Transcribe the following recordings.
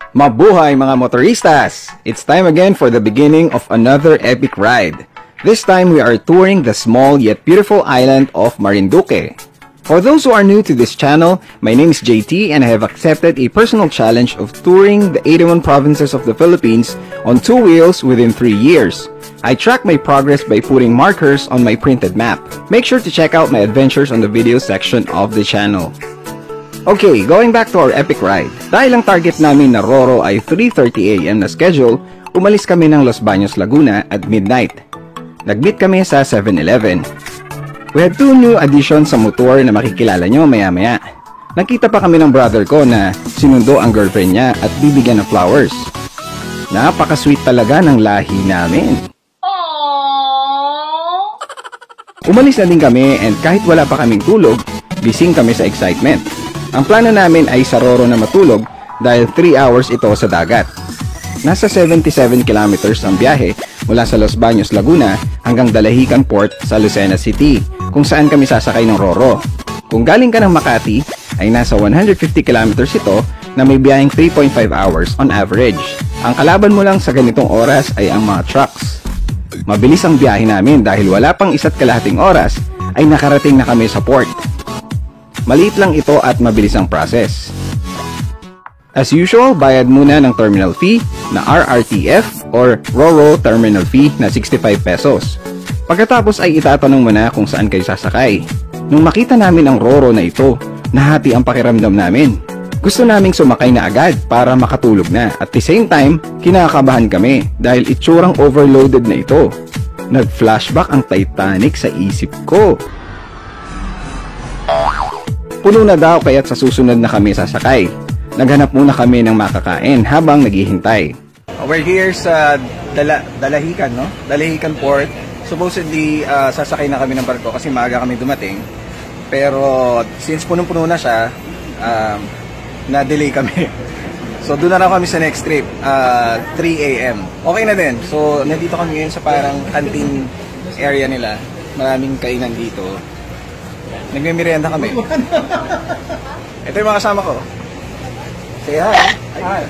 Mabuhay mga motoristas! It's time again for the beginning of another epic ride. This time we are touring the small yet beautiful island of Marinduque. For those who are new to this channel, my name is JT and I have accepted a personal challenge of touring the 81 provinces of the Philippines on 2 wheels within 3 years. I track my progress by putting markers on my printed map. Make sure to check out my adventures on the video section of the channel. Okay, going back to our epic ride. Dahil ang target namin na Roro ay 3:30 AM na schedule, umalis kami ng Los Baños, Laguna at midnight. Nag-meet kami sa 7-Eleven. We had 2 new additions sa motor na makikilala nyo maya-maya. Nakita pa kami ng brother ko na sinundo ang girlfriend niya at bibigyan ng flowers. Napaka-sweet talaga ng lahi namin. Umalis na din kami and kahit wala pa kaming tulog, gising kami sa excitement. Ang plano namin ay sa Roro na matulog dahil 3 hours ito sa dagat. Nasa 77 kilometers ang biyahe mula sa Los Baños, Laguna hanggang Dalahican Port sa Lucena City kung saan kami sasakay ng Roro. Kung galing ka ng Makati ay nasa 150 kilometers ito na may biyaheng 3.5 hours on average. Ang kalaban mo lang sa ganitong oras ay ang mga trucks. Mabilis ang biyahe namin dahil wala pang 1.5 oras ay nakarating na kami sa port. Maliit lang ito at mabilis ang process. As usual, bayad muna ng terminal fee na RRTF or Roro Terminal Fee na 65 pesos. Pagkatapos ay itatanong mo na kung saan kayo sasakay. Nung makita namin ang Roro na ito, nahati ang pakiramdam namin. Gusto naming sumakay na agad para makatulog na. At the same time, kinakabahan kami dahil itsurang overloaded na ito. Nag-flashback ang Titanic sa isip ko. Puno na daw kaya't sa susunod na kami sasakay. Naghanap muna kami ng makakain habang naghihintay. We're here sa Dalahican, no? Dalahican Port. Supposedly, sasakay na kami ng barko kasi maaga kami dumating. Pero since punong-puno na siya, na-delay kami. So doon na lang kami sa next trip, 3 AM. Okay na din. So nandito kami ngayon sa parang canteen area nila. Maraming kainan dito. Nagme-merienda kami. Ito yung mga kasama ko. Say hi. Hi.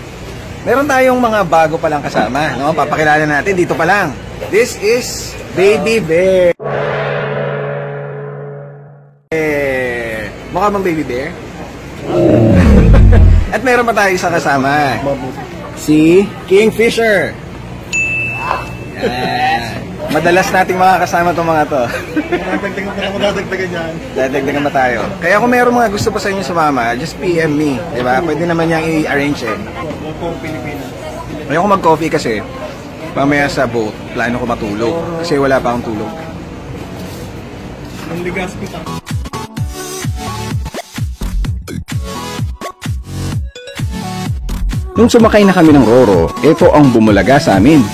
Meron tayong mga bago pa lang kasama, no? Papakilala natin dito pa lang. This is Baby Bear. Mukha bang Baby Bear? At meron pa tayo isang kasama. Si Kingfisher. Madalas nating makakasama itong mga to. Dadagdagan yan. Dadagdagan ba tayo? Kaya kung meron mga gusto pa sa inyo sumama, just PM me. Diba? Pwede naman niyang i-arrange eh. Ayoko mag-coffee kasi mamaya sa boat, plano ko matulog. Kasi wala pa akong tulog. Nung sumakay na kami ng Roro, ito ang bumulaga sa amin.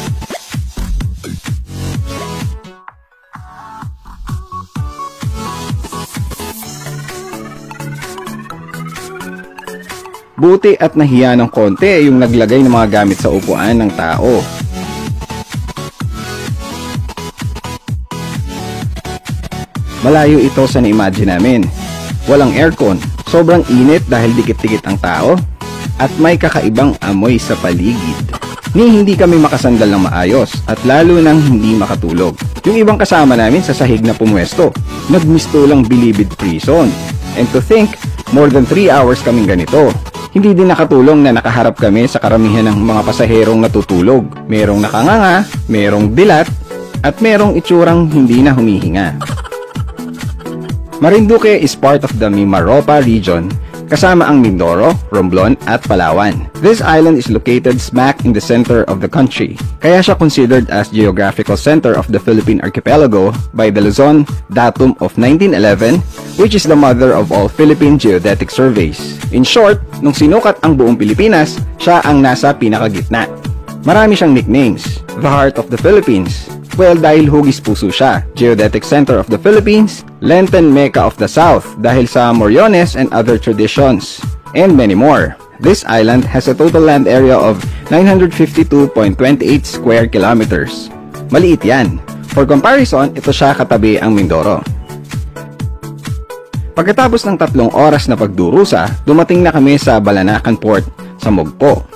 Buti at nahiya ng konti yung naglagay ng mga gamit sa upuan ng tao. Malayo ito sa na-imagine namin. Walang aircon, sobrang init dahil dikit-dikit ang tao, at may kakaibang amoy sa paligid. Ni hindi kami makasandal ng maayos at lalo nang hindi makatulog. Yung ibang kasama namin sa sahig na pumwesto, nagmistulang bilibid prison. And to think, more than 3 hours kaming ganito. Hindi din nakatulong na nakaharap kami sa karamihan ng mga pasaherong natutulog. Merong nakanganga, merong dilat, at merong itsurang hindi na humihinga. Marinduque is part of the Mimaropa region, kasama ang Mindoro, Romblon at Palawan. This island is located smack in the center of the country. Kaya siya considered as geographical center of the Philippine archipelago by the Luzon Datum of 1911, which is the mother of all Philippine geodetic surveys. In short, nung sinukat ang buong Pilipinas, siya ang nasa pinakagitna. Marami siyang nicknames. The Heart of the Philippines. Well, dahil hugis puso siya. Geodetic Center of the Philippines. Lenten Mecca of the South dahil sa Moriones and other traditions. And many more. This island has a total land area of 952.28 square kilometers. Maliit yan. For comparison, ito siya katabi ang Mindoro. Pagkatapos ng 3 oras na pagdurusa, dumating na kami sa Balanacan Port sa Mugpo.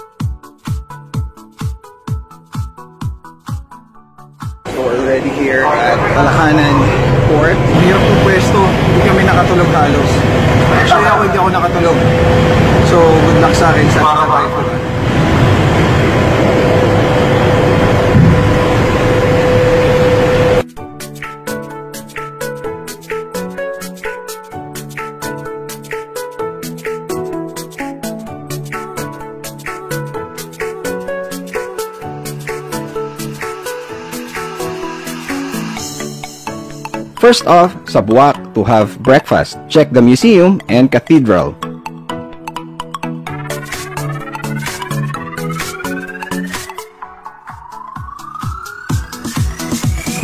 here at Talakanan Port. Hirap ng pwesto. Hindi kami nakatulog halos. Actually ako hindi ako nakatulog. So good luck sa akin sa survive ko. First off, sa Buwak to have breakfast. Check the museum and cathedral.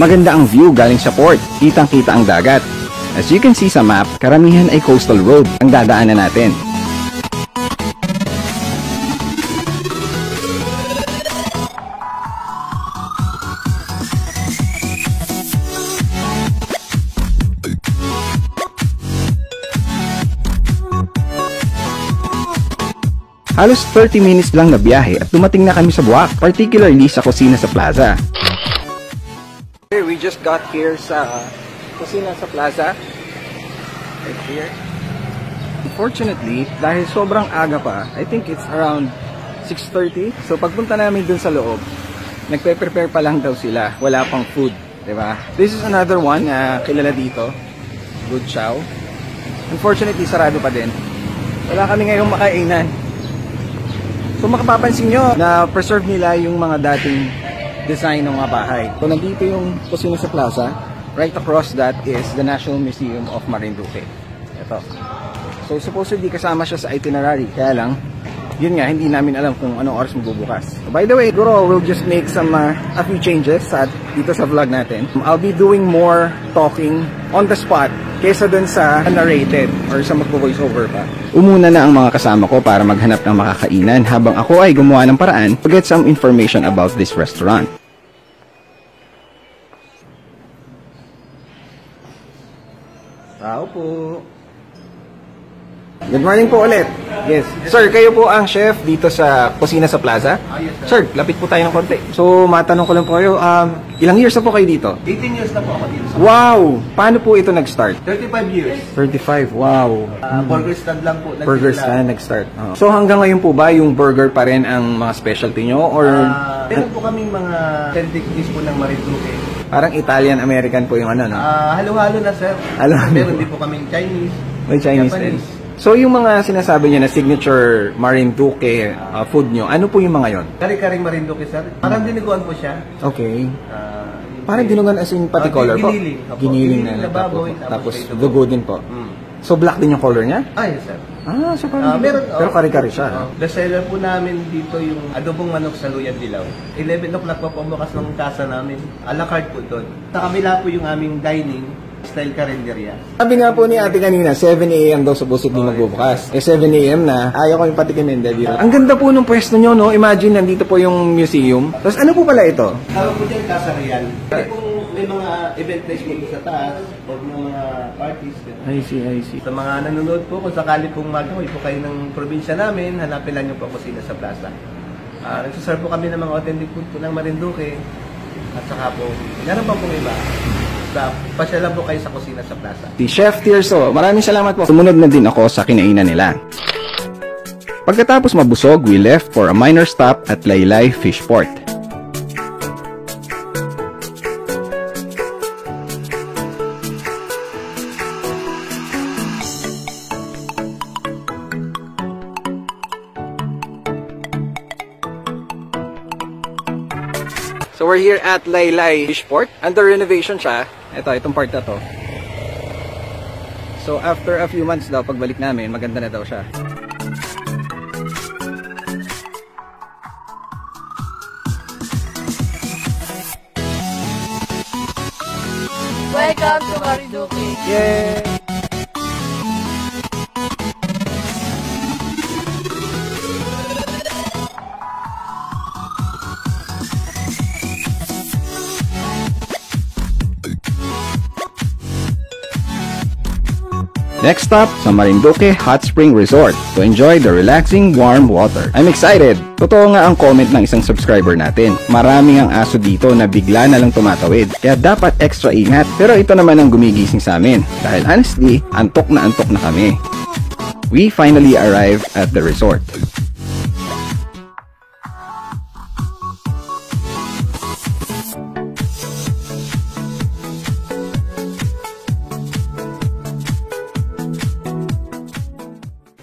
Maganda ang view galing sa port. Kitang-kita ang dagat. As you can see sa map, karamihan ay coastal road ang dadaanan natin. Halos 30 minutes lang na biyahe at dumating na kami sa Buwak, particularly sa Kusina sa Plaza. Here, we just got here sa Kusina sa Plaza. Right here. Unfortunately, dahil sobrang aga pa, I think it's around 6:30. So pagpunta namin dun sa loob, nagpe-prepare pa lang daw sila. Wala pang food, diba? This is another one na kilala dito. Good Chow. Unfortunately, sarado pa din. Wala kami ngayong makainan. So makapapansin nyo na preserve nila yung mga dating design ng mga bahay. So nandito yung Kusina sa Plaza. Right across that is the National Museum of Marinduque. Ito. So supposedly kasama siya sa itinerary. Kaya lang, yun nga, hindi namin alam kung anong oras magbubukas. So, by the way, siguro we'll just make some a few changes dito sa vlog natin. I'll be doing more talking on the spot kesa dun sa narrated or sa magpo-voiceover pa. Umuna na ang mga kasama ko para maghanap ng makakainan habang ako ay gumawa ng paraan to get some information about this restaurant. Tao po. Good morning po ulit. Yes. Sir, kayo po ang chef dito sa Kusina sa Plaza? Yes, sir. Sir, lapit po tayo ng konti. So, matanong ko lang po kayo, ilang years na po kayo dito? 18 years na po ako dito. Wow! Paano po ito nag-start? 35 years. 35, wow. Burger stand lang po. Burger stand nag-start. Oh. So, hanggang ngayon po ba yung burger pa rin ang mga specialty nyo? Or meron po kaming mga authentic dish po ng Marinduque. parang Italian-American po yung ano, no? Halo-halo na, sir. Halo-halo. Meron din po kaming Chinese. May Chinese din. So, yung mga sinasabi niyo na signature Marinduque food nyo, ano po yung mga yon? Kari-karing Marinduque, sir. Parang dinuguan po siya. Okay. Parang dinuguan as in pati color po? Giniling. Giniling na baboy. Tapos dugo din po. So, black din yung color niya? Yes, sir. So parang meron, pero kari-kari siya. Best seller po namin dito yung adobong manok sa Luyan Dilaw. 11 o'clock po pumukas ng kasa namin. A la carte po doon. Sa kabila po yung aming dining style karinderya. Sabi nga po ni ate kanina, 7 a.m. daw supposedly magbubukas. 7 a.m. na, ayaw ko yung patikimin, Debbie. Ang ganda po ng pwesto nyo, no? Imagine, nandito po yung museum. Tapos ano po pala ito? Tawag po dyan, Casa Real. Kung may mga event place dito sa taas, o mga parties. I see. Sa mga nanonood po, kung sakali pong mag-uwi po kayo ng probinsya namin, hanapin lang nyo po Kusina sa Plaza. Nagsaserve po kami ng mga authentic food po ng Marinduque. At saka po, meron pa pong iba. Pasyalan po kayo sa Kusina sa Plaza. Si Chef Tirso, maraming salamat po. Sumunod na din ako sa kinainan nila. Pagkatapos mabusog, we left for a minor stop at Laylay Fishport. So we're here at Laylay Fishport. Under renovation siya. Itong part na to. So after a few months daw, pagbalik namin, maganda na daw siya. Welcome to Marinduque! Yay! Next stop, sa Marinduque Hot Spring Resort to enjoy the relaxing warm water. I'm excited! Totoo nga ang comment ng isang subscriber natin. Maraming ang aso dito na bigla na lang tumatawid, kaya dapat extra ingat. Pero ito naman ang gumigising sa amin, dahil honestly, antok na kami. We finally arrived at the resort.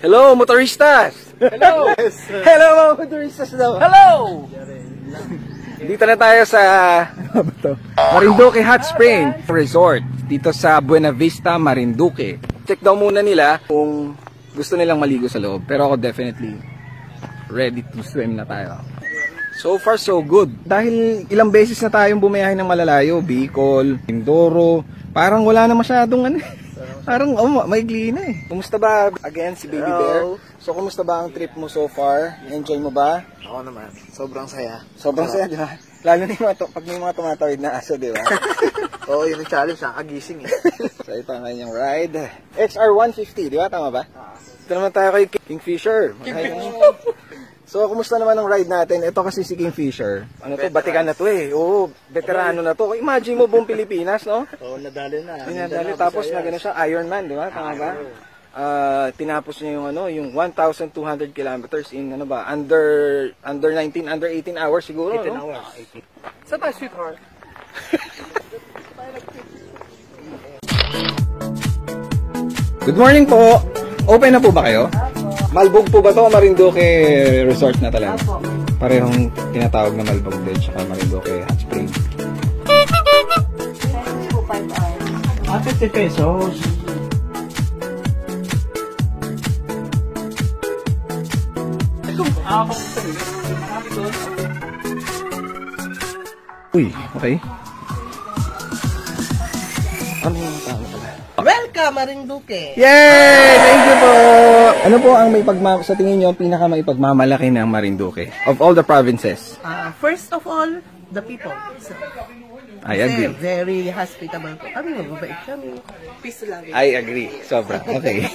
Hello, motoristas! Hello! Hello, mga motoristas daw! Hello! Dito na tayo sa Marinduque Hot Spring Resort. Dito sa Buena Vista, Marinduque. Check daw muna nila kung gusto nilang maligo sa loob. Pero ako definitely ready to swim na tayo. So far so good. Dahil ilang beses na tayong bumiyahe ng malalayo. Bicol, Mindoro. Parang wala na masyadong parang maigli na eh. Kumusta ba again si Baby Bear? So kumusta ba ang trip mo so far? Enjoy mo ba? Ako naman, sobrang saya. Sobrang saya, di ba? Lalo na yung pag may mga tumatawid na aso, di ba? Oo, yun yung challenge, nakagising eh. So ito ang kanyang ride. XR150, di ba? Tama ba? Ito naman tayo kay Kingfisher. So, kumusta naman ang ride natin? Ito kasi si Kingfisher. Ano to? Batikan na to eh. Oo, veterano na to. Imagine mo buong Pilipinas, no? Oo, nadali na. Nadali. Tapos nagano siya, Ironman, di ba? Tama ba? Tinapos niya yung 1,200 kilometers in under 18 hours siguro, 18 no? hours. Saan tayo, sweetheart? Good morning po. Open na po ba kayo? Malbog po ba to? Marinduque Resort na talaga. Parehong tinatawag na Malbog din tsaka Marinduque Hot Spring. 50 pesos. Uy, okay. Ano yung tama pala? Welcome, Marinduque! Yay! Thank you po! Ano po ang sa tingin nyo pinaka maipagmamalaki ng Marinduque of all the provinces? First of all, the people. So, I agree. very hospitable po. Kami, mababait kami. Peace lang. I agree. Sobra. Okay.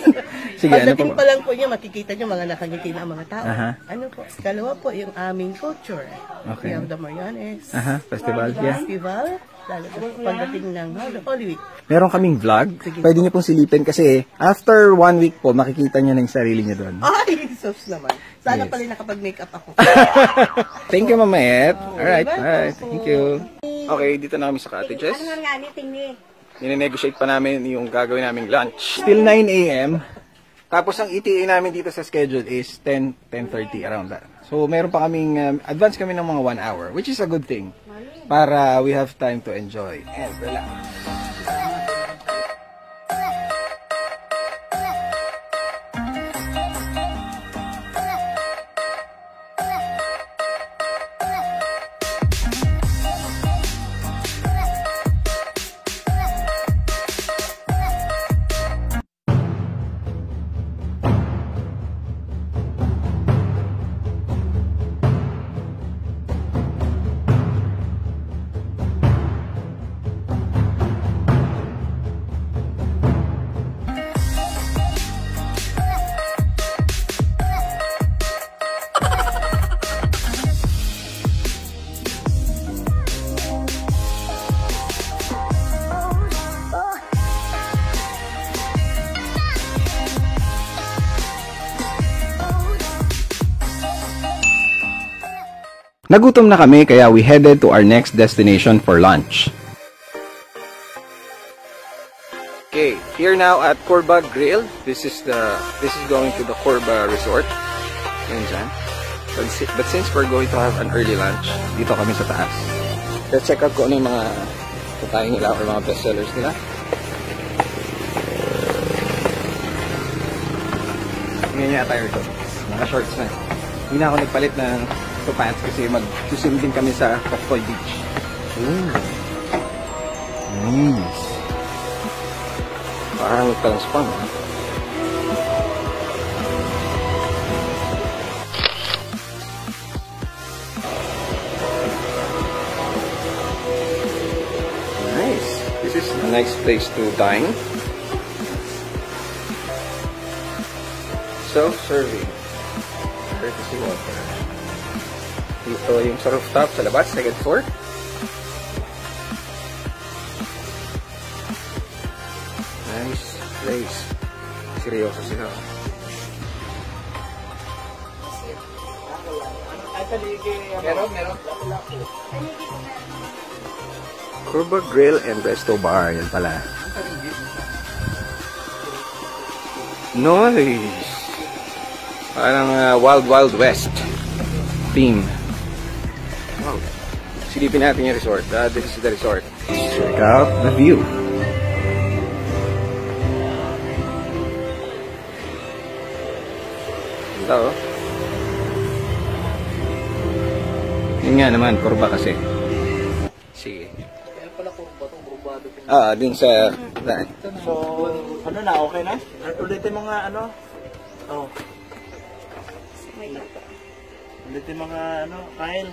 Sige, ano Pagdating po? pa lang po niya, makikita niyo mga nakangiti na mga tao. Aha. Ano po? Kalawa po, yung aming culture. Okay. We have the Marianes. Aha, festival. Yeah. Festival. Lalo po pagdating ng Holy Week. Meron kaming vlog. Sige. Pwede niyo pong silipin kasi after 1 week po, makikita niyo na yung sarili niyo doon. Ay, sus naman. Sana Yes. pala nakapag-makeup ako. Thank you, Mama Et. Alright, welcome alright. po. Thank you. Okay, dito na kami sa cottages. Ninenegotiate pa namin yung gagawin naming lunch. Still 9 a.m. Tapos ang ETA namin dito sa schedule is 10:30 around that. So meron pa kaming, advance kami ng mga 1 hour, which is a good thing. Para we have time to enjoy and relax. Nagutom na kami kaya we headed to our next destination for lunch. Okay, here now at Corba Grill. This is going to the Corba Resort. Yun dyan. But since we're going to have an early lunch, dito kami sa taas. Let's check out kung ano yung mga pagkain nila or mga best sellers nila. Ngayon yata tayo ito. Naka-shorts na. Hindi na ako nagpalit ng pants kasi mag-swim din kami sa Toktoy Beach. Nice. Parang transform. Nice. This is a nice place to dine. self-serving. Courtesy water. Dito yung sa rooftop sa labas, second floor. Nice place. Seryoso sila. Meron. Curva Grill and Resto Bar. Yan pala. Nice. Parang Wild Wild West theme. Wow. Silipin natin yung resort. This is the resort. Check out the view. Ito. Yun nga naman, kurba kasi. Sige. Kaya pala kurbado. Din sa daan. So, ano na, okay na? Ulitin mo nga, ano? Oh. Ulitin mo nga, ano, Kyle.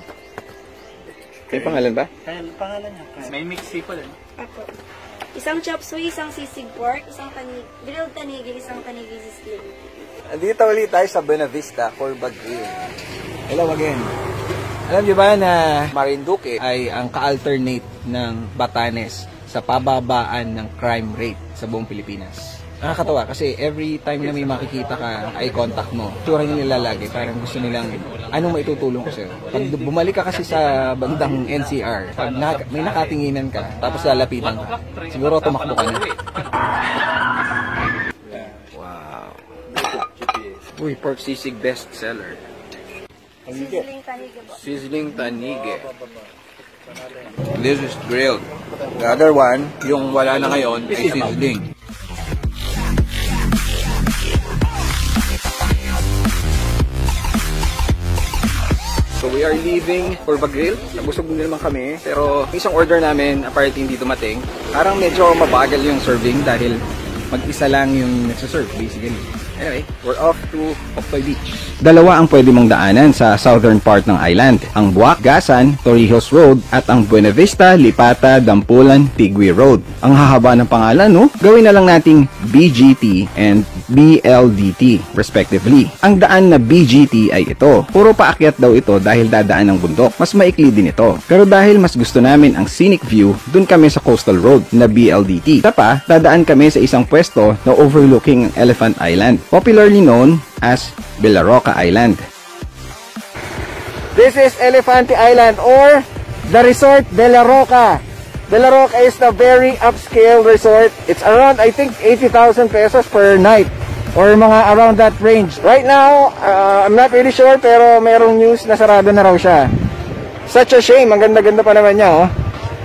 May pangalan ba? Kyle, pangalan niya, Kyle. May mix sipol, eh. Ako. Isang chop suey, isang sisig pork, isang grilled tanigi, isang tanigi sisig. Dito ulit tayo sa Buena Vista for Baguio. Hello again. Alam niyo ba na Marinduque ay ang ka-alternate ng Batanes sa pababaan ng crime rate sa buong Pilipinas? Nakakatawa kasi every time na may makikita ka, eye contact mo, tura nila lagi, parang gusto nilang, anong maitutulong ko sa'yo? Pag bumalik ka kasi sa bandang NCR, pag may nakatinginan ka, tapos lalapitan ka, siguro tumakbo ka na. Wow. Uy, pork sisig best seller. Sizzling tanigi po. Sizzling tanige. This is grilled. The other one, yung wala na ngayon, ay sizzling. So we are leaving for Baguio. Nabusog din naman kami. Pero isang order namin, apparently hindi dumating. Parang medyo mabagal yung serving dahil mag-isa lang yung nagsaserve basically. Anyway, we're off to Oktoy Beach. Dalawa ang pwede mong daanan sa southern part ng island. Ang Buak, Gasan, Torrijos Road at ang Buena Vista, Lipata, Dampulan, Tigui Road. Ang hahaba ng pangalan, no? Gawin na lang nating BGT and BLDT respectively. Ang daan na BGT ay ito. Puro paakyat daw ito dahil dadaan ng bundok. Mas maikli din ito. Pero dahil mas gusto namin ang scenic view, dun kami sa coastal road na BLDT. Tapa, dadaan kami sa isang pwesto na overlooking Elephant Island, popularly known as Villaroca Island. This is Elefante Island or the resort Villaroca. Villaroca is a very upscale resort. It's around, I think, 80,000 pesos per night or mga around that range. Right now, I'm not really sure pero merong news na sarado na raw siya. Such a shame, ang ganda-ganda pa naman niya, oh.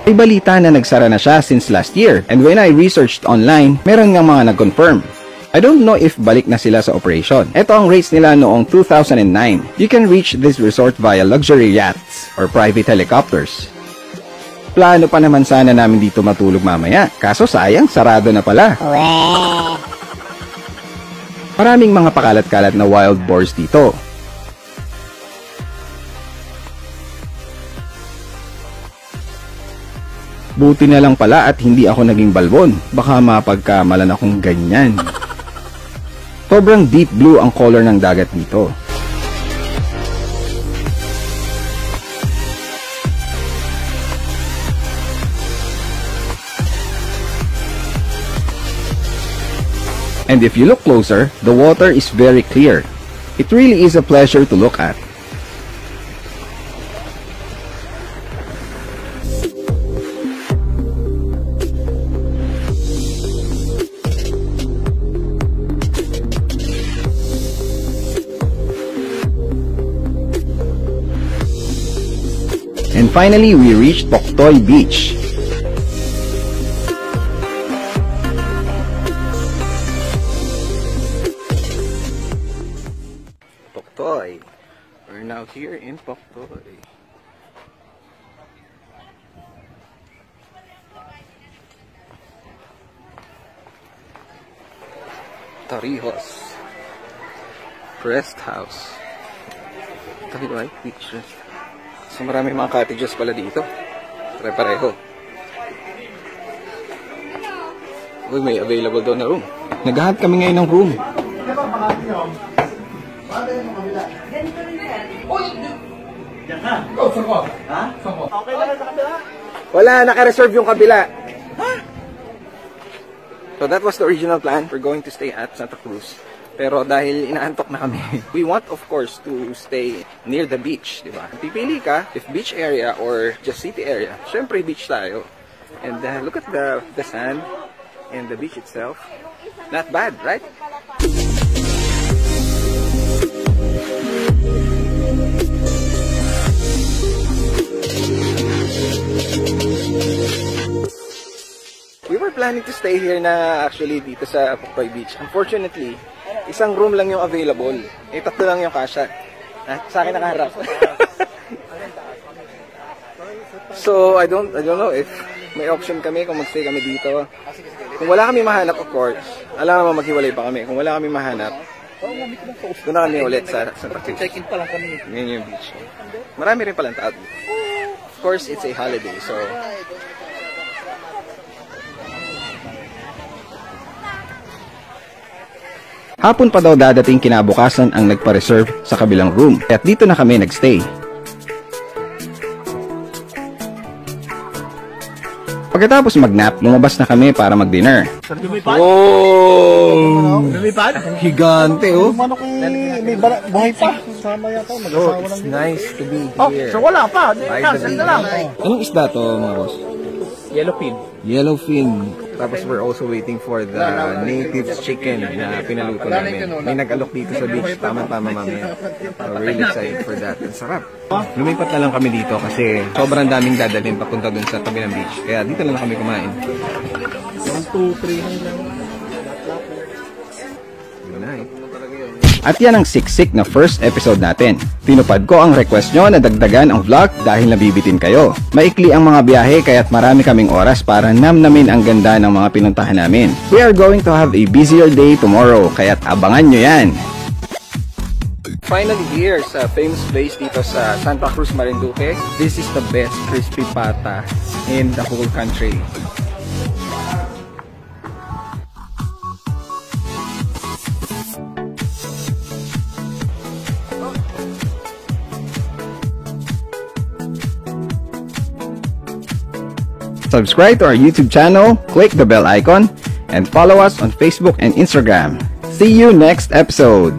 May balita na nagsara na siya since last year and when I researched online, meron nga mga nag-confirm. I don't know if balik na sila sa operation. Ito ang rates nila noong 2009. You can reach this resort via luxury yachts or private helicopters. Plano pa naman sana namin dito matulog mamaya. Kaso sayang, sarado na pala. Maraming mga pakalat-kalat na wild boars dito. Buti na lang pala at hindi ako naging balbon. Baka mapagkamalan akong ganyan. Sobrang deep blue ang color ng dagat dito. And if you look closer, the water is very clear. It really is a pleasure to look at. And finally, we reached Poktoy Beach. Poktoy. We're now here in Poktoy. Torrijos Rest House. Torrijos Beach Rest. So marami mga cottages pala dito. Pare-pareho. Uy, may available doon na room. Naghahanap kami ngayon ng room. Wala, naka-reserve yung kabila. So that was the original plan. We're going to stay at Santa Cruz. Pero dahil inaantok na kami, we want of course to stay near the beach, di ba? Pipili ka if beach area or just city area. Syempre beach tayo. And look at the sand and the beach itself. Not bad, right? We were planning to stay here na actually dito sa Puktoy Beach. Unfortunately, isang room lang yung available. Tatlo lang yung kasha. Sa akin nakaharap. So, I don't know if may option kami kung magstay kami dito. Kung wala kami mahanap, of course, alam naman maghiwalay pa kami. Kung wala kami mahanap, doon na kami ulit sa Santa Cruz. Check-in pa lang kami. Ngayon yung beach. Marami rin palang tao. Of course, it's a holiday, so hapon pa daw dadating kinabukasan ang nagpa-reserve sa kabilang room. At dito na kami nagstay. Pagkatapos mag-nap, lumabas na kami para mag-dinner. Oh! Lumipad? Higante, oh! May buhay pa. Sama yata. So, it's nice to be here. So wala pa. Cancel na lang. Anong isda to, mga boss? Yellowfin. Yellowfin. Tapos we're also waiting for the native chicken na pinaluto namin. May nag-alok dito sa beach. Tama-tama mamaya. So really excited for that. Ang sarap. Lumipat na lang kami dito kasi sobrang daming dadalhin papunta dun sa tabi ng beach. Kaya dito na lang kami kumain. 1, 2, 3 lang. Good night. At yan ang siksik na first episode natin. Tinupad ko ang request nyo na dagdagan ang vlog dahil nabibitin kayo. Maikli ang mga biyahe kaya't marami kaming oras para namnamin ang ganda ng mga pinuntahan namin. We are going to have a busier day tomorrow kaya't abangan nyo yan. Finally here sa famous place dito sa Santa Cruz, Marinduque. This is the best crispy pata in the whole country. Subscribe to our YouTube channel, click the bell icon, and follow us on Facebook and Instagram. See you next episode!